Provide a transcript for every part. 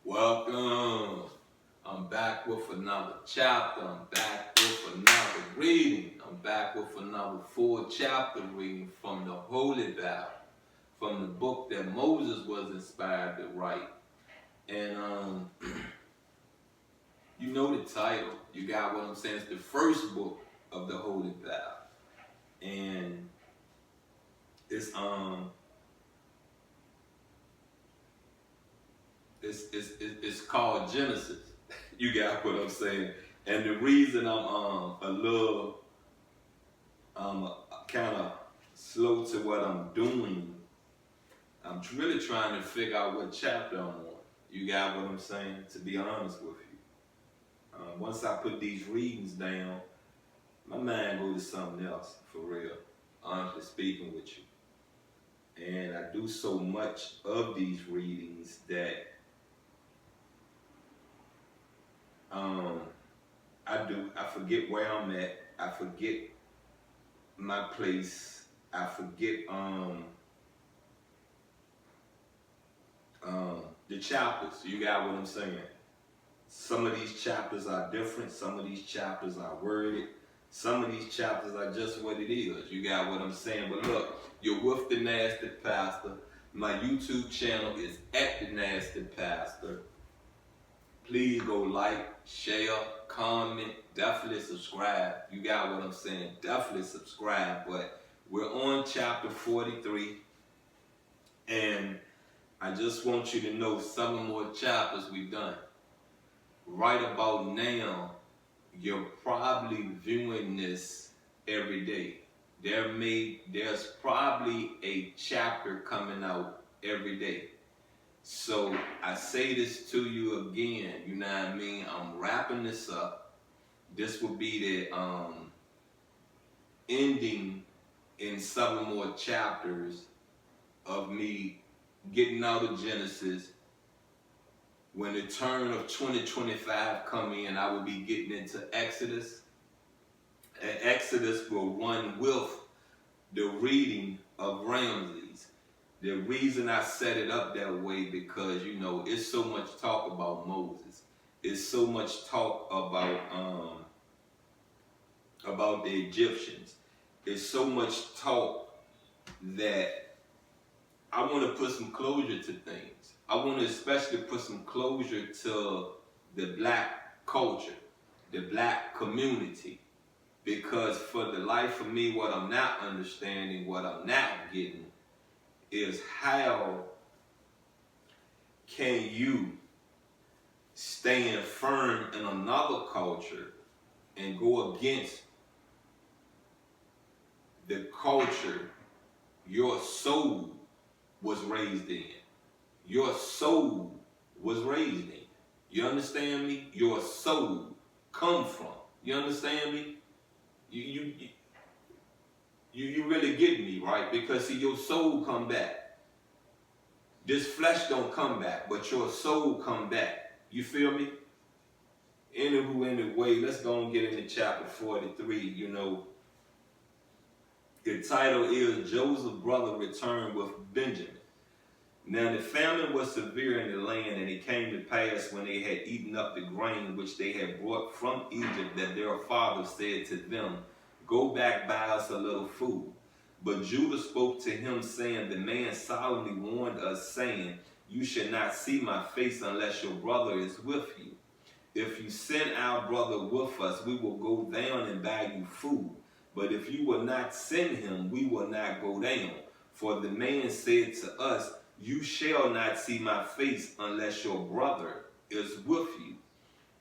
Welcome. I'm back with another chapter. I'm back with another reading. I'm back with another full chapter reading from the Holy Bible, from the book that Moses was inspired to write. And you know the title. You got what I'm saying? It's the first book of the Holy Bible. And it's called Genesis. You got what I'm saying? And the reason I'm a little kind of slow to what I'm doing, I'm really trying to figure out what chapter I'm on. You got what I'm saying? To be honest with you, once I put these readings down, my mind goes to something else for real. Honestly speaking with you, and I do so much of these readings that I forget where I'm at. I forget my place. I forget the chapters. You got what I'm saying? Some of these chapters are different. Some of these chapters are worded. Some of these chapters are just what it is. You got what I'm saying? But look, you're with the Nasty Pastor. My YouTube channel is at the Nasty Pastor. Please go like, share, comment, definitely subscribe. You got what I'm saying? Definitely subscribe. But we're on chapter 43. And I just want you to know some more chapters we've done. Right about now, you're probably viewing this every day. There's probably a chapter coming out every day. So I say this to you again, you know what I mean? I'm wrapping this up. This will be the ending in 7 more chapters of me getting out of Genesis. When the turn of 2025 come in, I will be getting into Exodus. And Exodus will run with the reading of Ramses. The reason I set it up that way because, you know, it's so much talk about Moses. It's so much talk about the Egyptians. It's so much talk that I want to put some closure to things. I want to especially put some closure to the black culture, the black community. Because for the life of me, what I'm not understanding, what I'm not getting, is how can you stand firm in another culture and go against the culture your soul was raised in? Your soul was raised in. You understand me? Your soul come from. You understand me? You really get me, right? Because see, your soul come back. This flesh don't come back, but your soul come back. You feel me? Anyway, let's go and get into chapter 43. You know, the title is Joseph's brother returned with Benjamin. Now the famine was severe in the land, and it came to pass when they had eaten up the grain which they had brought from Egypt, that their father said to them, Go back, buy us a little food. But Judah spoke to him, saying, The man solemnly warned us, saying, You shall not see my face unless your brother is with you. If you send our brother with us, we will go down and buy you food. But if you will not send him, we will not go down. For the man said to us, You shall not see my face unless your brother is with you.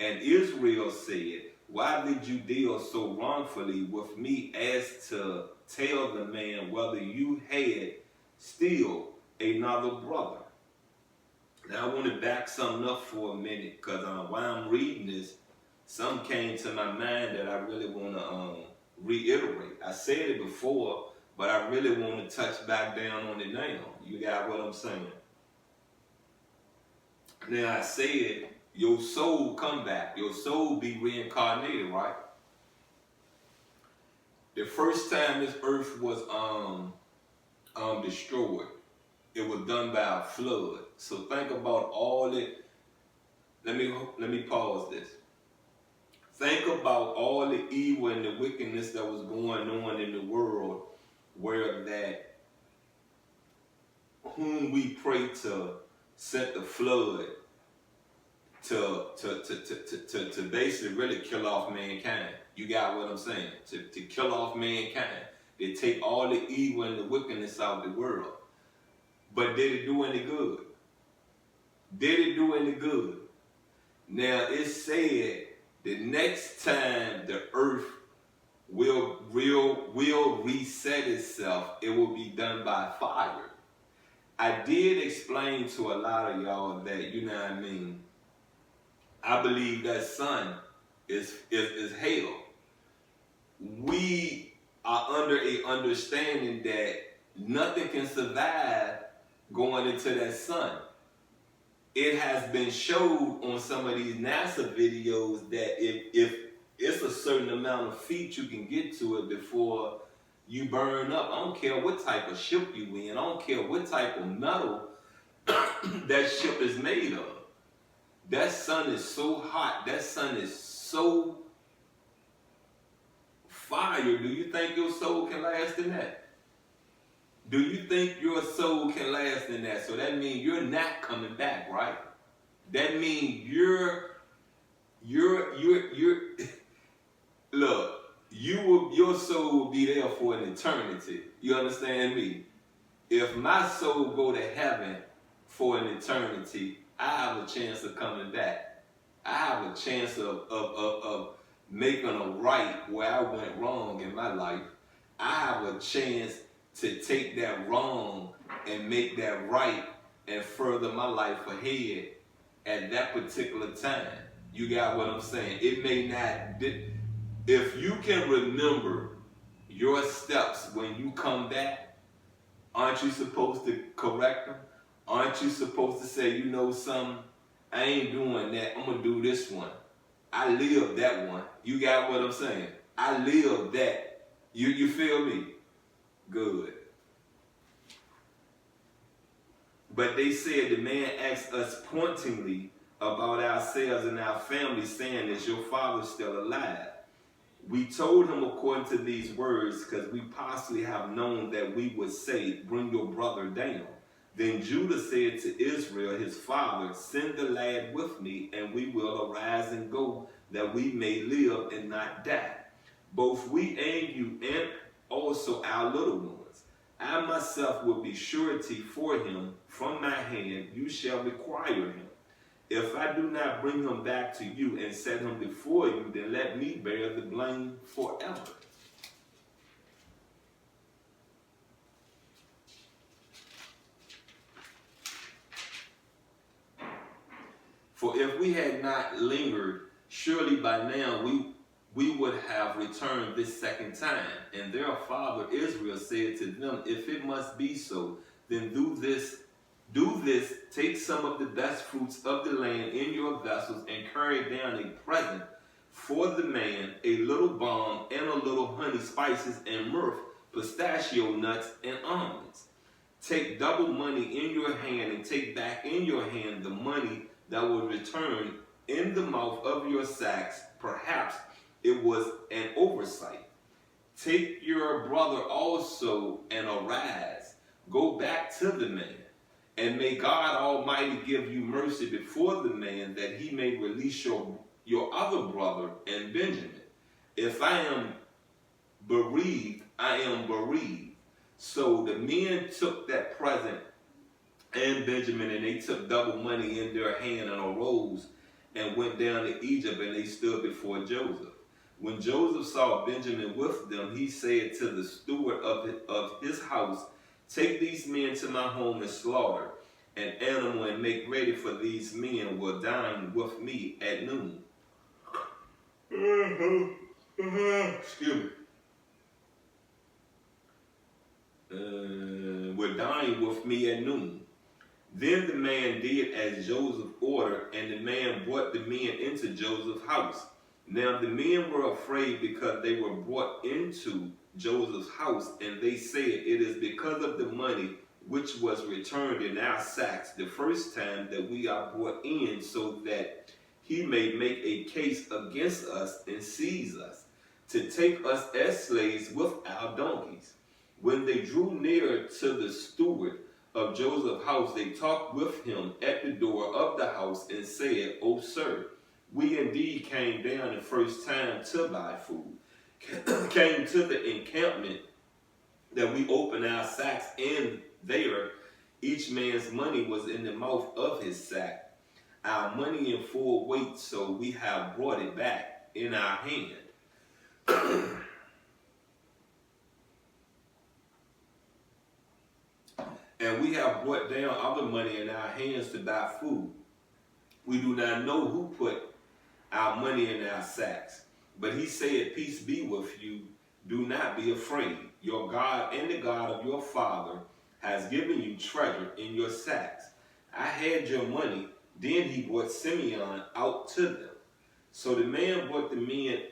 And Israel said, Why did you deal so wrongfully with me as to tell the man whether you had still another brother? Now I want to back something up for a minute, because while I'm reading this, something came to my mind that I really want to reiterate. I said it before, but I really want to touch back down on it now. You got what I'm saying? Now I said, your soul come back. Your soul be reincarnated, right? The first time this earth was destroyed, it was done by a flood. So think about all it let me pause this. Think about all the evil and the wickedness that was going on in the world, where that whom we pray to sent the flood to basically really kill off mankind. You got what I'm saying? To kill off mankind. They take all the evil and the wickedness out of the world. But did it do any good? Did it do any good? Now it said the next time the earth will reset itself, it will be done by fire. I did explain to a lot of y'all that, you know what I mean, I believe that sun is hell. We are under a understanding that nothing can survive going into that sun. It has been showed on some of these NASA videos that if it's a certain amount of feet you can get to it before you burn up. I don't care what type of ship you in. I don't care what type of metal that ship is made of. That sun is so hot. That sun is so fire. Do you think your soul can last in that? Do you think your soul can last in that? So that means you're not coming back, right? That means you're look, your soul will be there for an eternity. You understand me? If my soul go to heaven for an eternity, I have a chance of coming back. I have a chance of making a right where I went wrong in my life. I have a chance to take that wrong and make that right and further my life ahead at that particular time. You got what I'm saying? It may not, if you can remember your steps when you come back, aren't you supposed to correct them? Aren't you supposed to say, you know something, I ain't doing that, I'm gonna do this one. I lived that one. You got what I'm saying? I lived that. You feel me? Good. But they said the man asked us pointedly about ourselves and our family, saying, is your father still alive? We told him according to these words, because we possibly have known that we would say, bring your brother down. Then Judah said to Israel, his father, send the lad with me, and we will arise and go, that we may live and not die. Both we and you, and also our little ones. I myself will be surety for him from my hand. You shall require him. If I do not bring him back to you and set him before you, then let me bear the blame forever. For if we had not lingered, surely by now we would have returned this second time. And their father Israel said to them, if it must be so, then do this, take some of the best fruits of the land in your vessels and carry down a present for the man, a little balm and a little honey, spices and myrrh, pistachio nuts and almonds. Take double money in your hand and take back in your hand the money that will return in the mouth of your sacks. Perhaps it was an oversight. Take your brother also and arise. Go back to the man. And may God Almighty give you mercy before the man, that he may release your other brother and Benjamin. If I am bereaved, I am bereaved. So the men took that present and Benjamin, and they took double money in their hand and arose and went down to Egypt, and they stood before Joseph. When Joseph saw Benjamin with them, he said to the steward of his house, take these men to my home and slaughter an animal and make ready, for these men will dine with me at noon. Excuse me. Will dine with me at noon. Then the man did as Joseph ordered, and the man brought the men into Joseph's house. Now the men were afraid because they were brought into Joseph's house, and they said, it is because of the money which was returned in our sacks the first time that we are brought in, so that he may make a case against us and seize us, to take us as slaves with our donkeys. When they drew near to the steward of Joseph's house, they talked with him at the door of the house and said, O sir, we indeed came down the first time to buy food, came to the encampment that we opened our sacks, and there each man's money was in the mouth of his sack, our money in full weight, so we have brought it back in our hand. And we have brought down other money in our hands to buy food. We do not know who put our money in our sacks. But he said, peace be with you. Do not be afraid. Your God and the God of your father has given you treasure in your sacks. I had your money. Then he brought Simeon out to them. So the man brought the men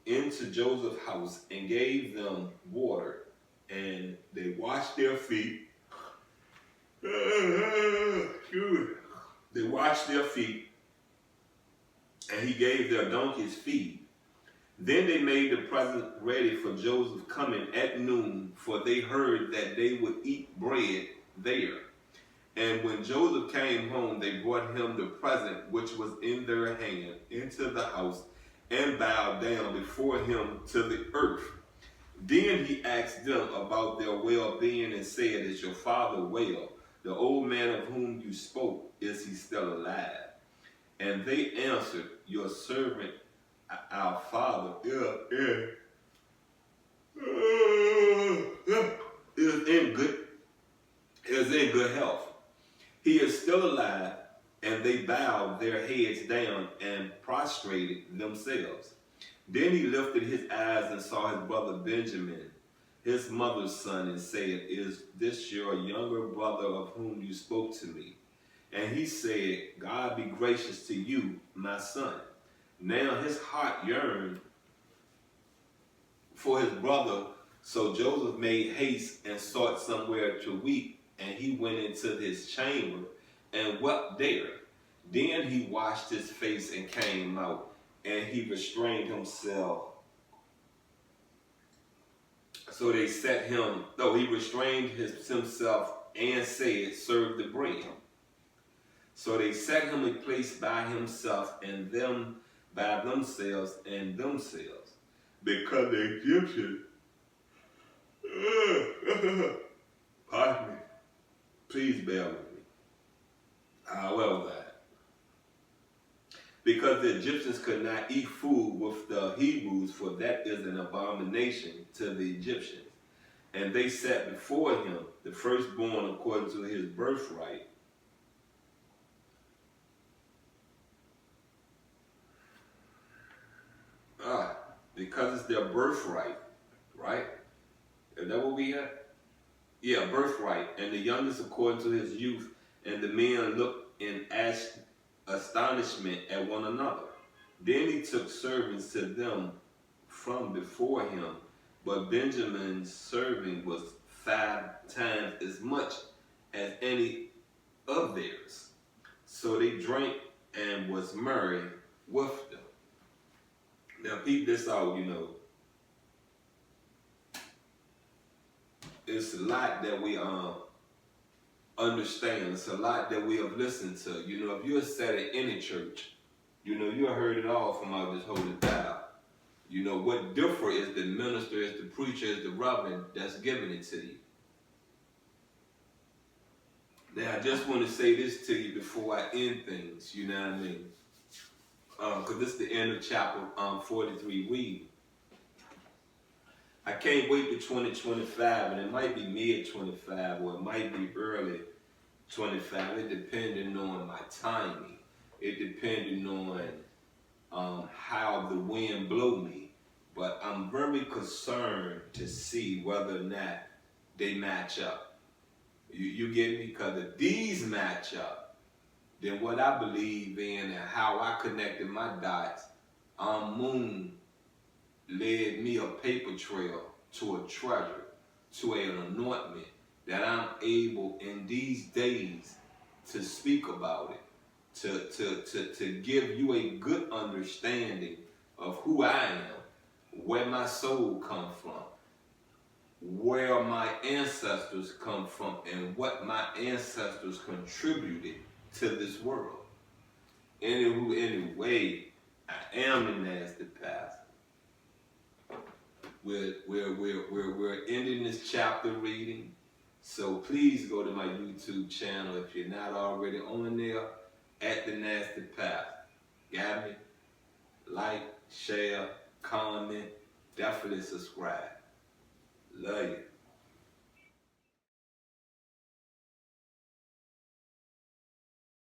into Joseph's house and gave them water, and they washed their feet. They washed their feet, and he gave their donkeys feed. Then they made the present ready for Joseph coming at noon, for they heard that they would eat bread there. And when Joseph came home, they brought him the present which was in their hand into the house, and bowed down before him to the earth. Then he asked them about their well-being and said, is your father well? The old man of whom you spoke, is he still alive? And they answered, your servant, our father, is in good health. He is still alive. And they bowed their heads down and prostrated themselves. Then he lifted his eyes and saw his brother Benjamin, his mother's son, and said, is this your younger brother of whom you spoke to me? And he said, God be gracious to you, my son. Now his heart yearned for his brother, so Joseph made haste and sought somewhere to weep, and he went into his chamber and wept there. Then he washed his face and came out, and he restrained himself. So they set him, though he restrained himself and said, serve the bread. So they set him a place by himself, and them by themselves, because the Egyptians, pardon me, please bear with me. Well, that. Because the Egyptians could not eat food with the Hebrews, for that is an abomination to the Egyptians. And they set before him the firstborn according to his birthright. Because it's their birthright, right? Is that what we had? Yeah, birthright. And the youngest according to his youth. And the men looked in astonishment at one another. Then he took servants to them from before him, but Benjamin's serving was 5 times as much as any of theirs. So they drank and was merry with them. Now peep this out, It's a lot that we understand. It's a lot that we have listened to. If you're sat at any church, you have heard it all from out this holy Bible. What differ is the minister, is the preacher, is the reverend that's giving it to you. Now, I just want to say this to you before I end things, you know what I mean? Because this is the end of chapter 43 reading. I can't wait to 2025, and it might be mid-25, or it might be early 25. It depending on my timing. It depending on how the wind blow me. But I'm very concerned to see whether or not they match up. You get me? Because if these match up, then what I believe in and how I connected my dots, Moon led me a paper trail to a treasure, to an anointment that I'm able in these days to speak about it. to give you a good understanding of who I am, where my soul comes from, where my ancestors come from, and what my ancestors contributed to this world. Anyway, I am the Nasty Pastor. We're ending this chapter reading. So please go to my YouTube channel if you're not already on there, at the Nasty Pastor. Got me? Like, share, comment, definitely subscribe. Love you.